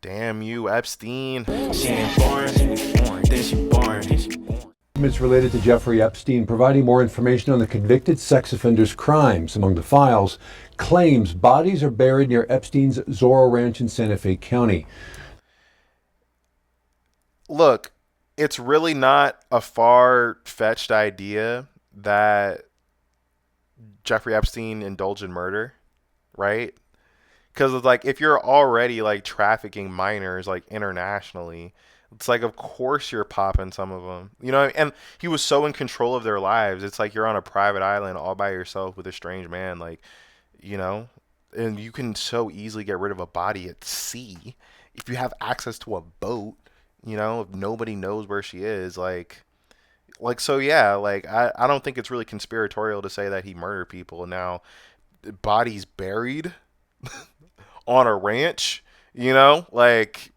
Damn you, Epstein. She ain't born, she was born, then she born, then she born. Documents related to Jeffrey Epstein providing more information on the convicted sex offender's crimes. Among the files, claims bodies are buried near Epstein's Zorro Ranch in Santa Fe County. Look, it's really not a far-fetched idea that Jeffrey Epstein indulged in murder, right? Because it's like, if you're already like trafficking minors like internationally, it's like, of course you're popping some of them, you know. And he was so in control of their lives. It's like you're on a private island all by yourself with a strange man, like, you know. And you can so easily get rid of a body at sea if you have access to a boat, you know. If nobody knows where she is, like so yeah. Like I don't think it's really conspiratorial to say that he murdered people. Now, bodies buried on a ranch, you know, like,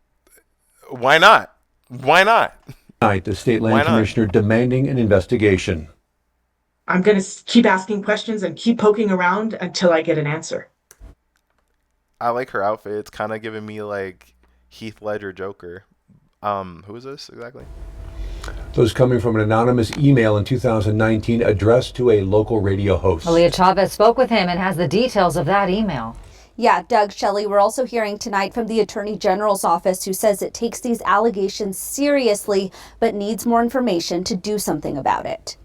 why not? Why not? Tonight, the state land commissioner demanding an investigation. I'm going to keep asking questions and keep poking around until I get an answer. I like her outfit. It's kind of giving me like Heath Ledger Joker. Who is this exactly? Those coming from an anonymous email in 2019 addressed to a local radio host. Malia Chavez spoke with him and has the details of that email. Yeah, Doug, Shelley, we're also hearing tonight from the Attorney General's office, who says it takes these allegations seriously, but needs more information to do something about it.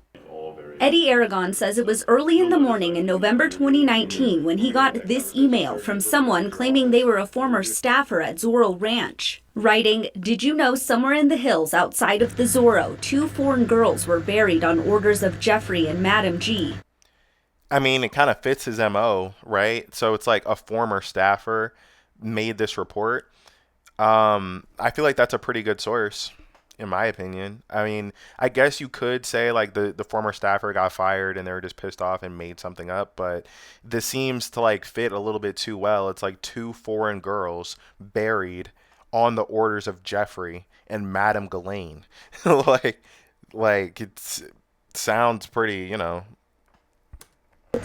Eddie Aragon says it was early in the morning in November 2019 when he got this email from someone claiming they were a former staffer at Zorro Ranch. Writing, "Did you know somewhere in the hills outside of the Zorro, 2 foreign girls were buried on orders of Jeffrey and Madam G?" I mean, it kind of fits his MO, right? So it's like a former staffer made this report. I feel like that's a pretty good source, in my opinion. I mean, I guess you could say like the former staffer got fired and they were just pissed off and made something up, but this seems to like fit a little bit too well. It's like 2 foreign girls buried on the orders of Jeffrey and Madame Ghislaine. like it sounds pretty, you know.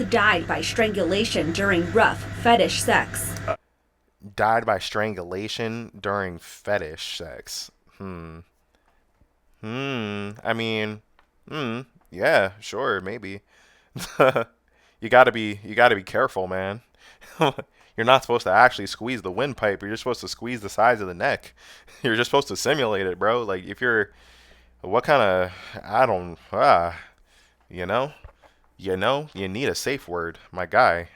Died by strangulation during rough fetish sex. Died by strangulation during fetish sex. I mean, yeah, sure, maybe. You gotta be careful, man. You're not supposed to actually squeeze the windpipe. You're just supposed to squeeze the sides of the neck. You're just supposed to simulate it, bro. Like, if you're, what kind of, you know, you need a safe word, my guy.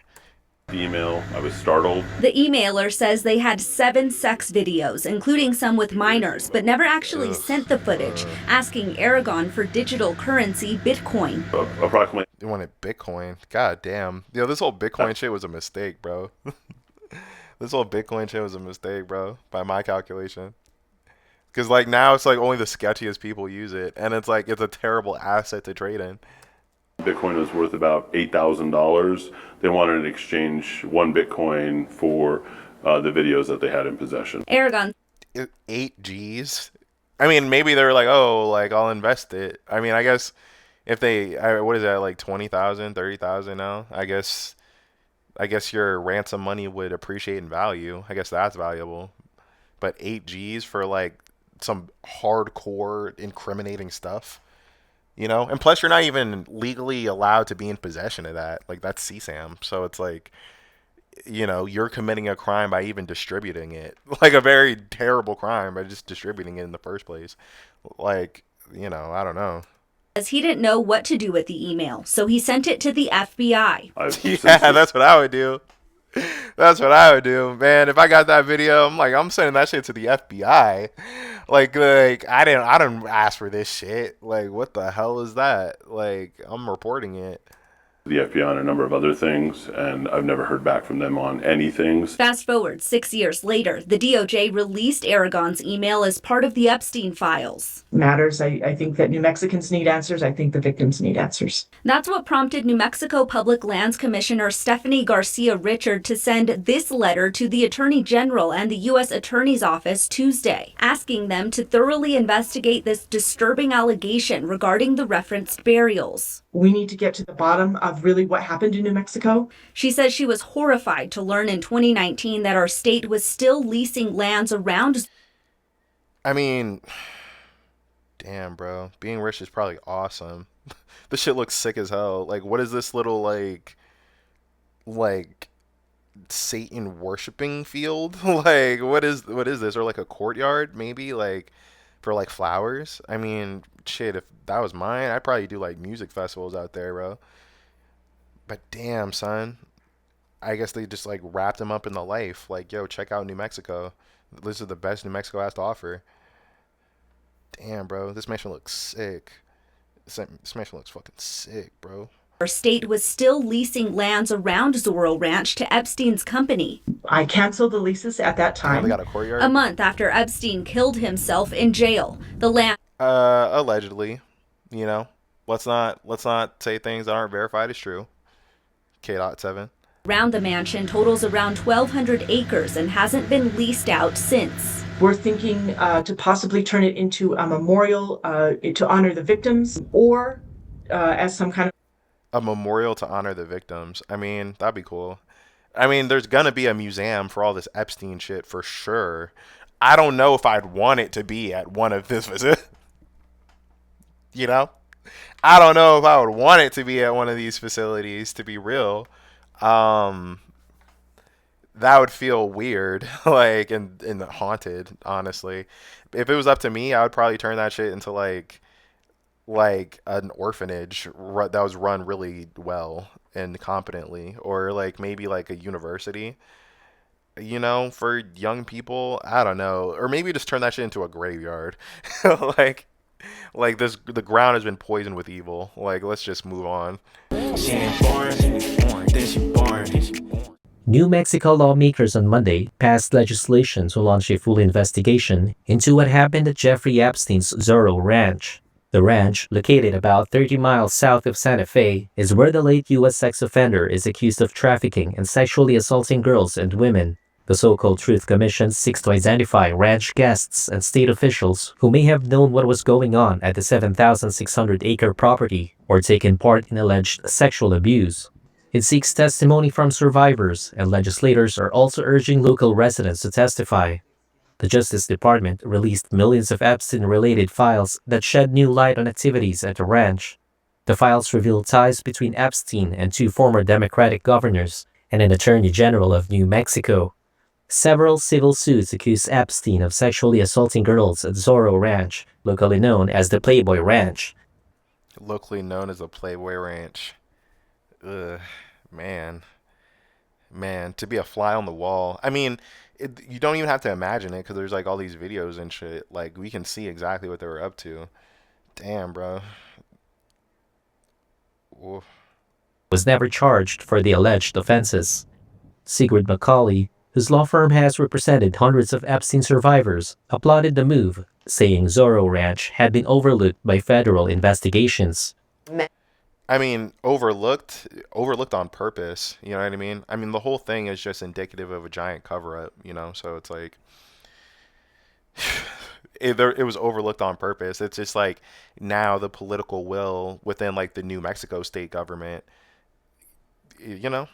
The email, I was startled. The emailer says they had 7 sex videos, including some with minors, but never actually sent the footage, asking Aragon for digital currency Bitcoin. Approximately. They wanted Bitcoin. God damn. Yo, this whole Bitcoin shit was a mistake, bro. This whole Bitcoin shit was a mistake, bro, by my calculation. Because, like, now it's like only the sketchiest people use it, and it's like it's a terrible asset to trade in. Bitcoin was worth about $8,000. They wanted in exchange 1 Bitcoin for the videos that they had in possession. Aragon. 8 G's? I mean, maybe they're like, oh, like, I'll invest it. I mean, I guess if they, what is that, like 20,000, 30,000 now? I guess your ransom money would appreciate in value. I guess that's valuable. But 8 G's for, like, some hardcore incriminating stuff? You know, and plus you're not even legally allowed to be in possession of that. Like, that's CSAM. So it's like, you know, you're committing a crime by even distributing it. Like, a very terrible crime by just distributing it in the first place. Like, you know, I don't know. As he didn't know what to do with the email, so he sent it to the FBI. Yeah, that's what I would do. That's what I would do, man. If I got that video, I'm sending that shit to the FBI. Like I didn't ask for this shit. Like, what the hell is that? Like, I'm reporting it. The FBI on a number of other things, and I've never heard back from them on anything. Fast forward 6 years later, the DOJ released Aragon's email as part of the Epstein files. Matters. I think that New Mexicans need answers. I think the victims need answers. That's what prompted New Mexico Public Lands Commissioner Stephanie Garcia Richard to send this letter to the Attorney General and the U.S. Attorney's Office Tuesday, asking them to thoroughly investigate this disturbing allegation regarding the referenced burials. We need to get to the bottom of of really what happened in New Mexico. She says she was horrified to learn in 2019 that our state was still leasing lands around. I mean, damn, bro. Being rich is probably awesome. This shit looks sick as hell. Like, what is this little, like Satan worshiping field? Like, what is this? Or like a courtyard, maybe? Like, for like flowers? I mean, shit, if that was mine, I'd probably do like music festivals out there, bro. But damn, son. I guess they just like wrapped him up in the life. Like, yo, check out New Mexico. This is the best New Mexico has to offer. Damn, bro. This mansion looks sick. This mansion looks fucking sick, bro. Our state was still leasing lands around Zorro Ranch to Epstein's company. I canceled the leases at that Damn, time. they got a courtyard? A month after Epstein killed himself in jail, the land Allegedly. You know? Let's not say things that aren't verified as true. K.7. around the mansion totals around 1,200 acres and hasn't been leased out since. We're thinking to possibly turn it into a memorial to honor the victims, or as some kind of A memorial to honor the victims. I mean, that'd be cool. I mean, there's gonna be a museum for all this Epstein shit for sure. I don't know if I'd want it to be at one of this visit. You know? I don't know if I would want it to be at one of these facilities, to be real. That would feel weird, like, and haunted, honestly. If it was up to me, I would probably turn that shit into like an orphanage that was run really well and competently, or like maybe like a university, you know, for young people. I don't know, or maybe just turn that shit into a graveyard. like the ground has been poisoned with evil. Like, let's just move on. New Mexico lawmakers on Monday passed legislation to launch a full investigation into what happened at Jeffrey Epstein's Zorro Ranch. The ranch, located about 30 miles south of Santa Fe, is where the late U.S. sex offender is accused of trafficking and sexually assaulting girls and women. The so-called Truth Commission seeks to identify ranch guests and state officials who may have known what was going on at the 7,600-acre property or taken part in alleged sexual abuse. It seeks testimony from survivors, and legislators are also urging local residents to testify. The Justice Department released millions of Epstein-related files that shed new light on activities at the ranch. The files reveal ties between Epstein and two former Democratic governors and an Attorney General of New Mexico. Several civil suits accuse Epstein of sexually assaulting girls at Zorro Ranch, locally known as the Playboy Ranch. Locally known as the Playboy Ranch. Ugh, man, to be a fly on the wall. I mean, you don't even have to imagine it because there's like all these videos and shit. Like, we can see exactly what they were up to. Damn, bro. Oof. Was never charged for the alleged offenses. Sigrid McCauley, whose law firm has represented hundreds of Epstein survivors, applauded the move, saying Zorro Ranch had been overlooked by federal investigations. I mean, overlooked on purpose. You know what I mean? I mean, the whole thing is just indicative of a giant cover-up, you know? So it's like, it was overlooked on purpose. It's just like now the political will within like the New Mexico state government, you know?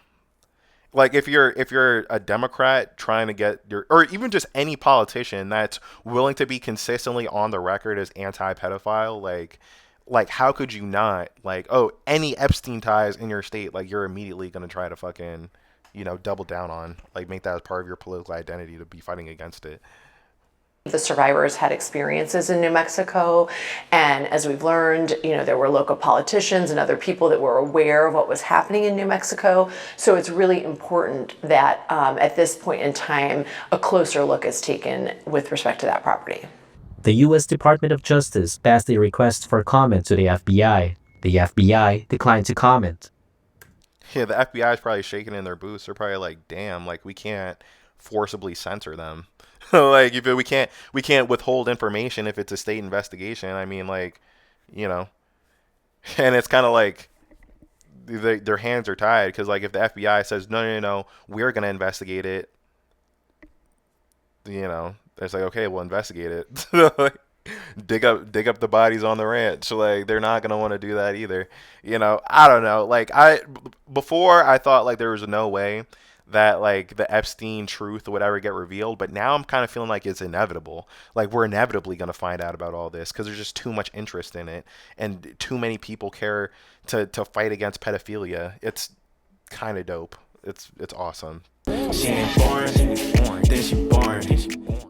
Like, if you're a Democrat trying to get or even just any politician that's willing to be consistently on the record as anti-pedophile, like how could you not, like, oh, any Epstein ties in your state, like, you're immediately going to try to fucking, you know, double down on, like, make that as part of your political identity to be fighting against it. The survivors had experiences in New Mexico, and as we've learned, you know, there were local politicians and other people that were aware of what was happening in New Mexico. So it's really important that at this point in time, a closer look is taken with respect to that property. The U.S. Department of Justice passed a request for comment to the FBI. The FBI declined to comment. Yeah, the FBI is probably shaking in their boots. They're probably like, damn, like, we can't forcibly censor them. Like, if we can't withhold information if it's a state investigation. I mean, like, you know, and it's kind of like their hands are tied because, like, if the FBI says no, we're gonna investigate it, you know, it's like, okay, we'll investigate it. dig up the bodies on the ranch. Like they're not gonna want to do that either. I don't know. Like before I thought like there was no way that like the Epstein truth would ever get revealed, but now I'm kind of feeling like it's inevitable. Like we're inevitably gonna find out about all this because there's just too much interest in it, and too many people care to fight against pedophilia. It's kind of dope. It's awesome. She ain't born, then she born.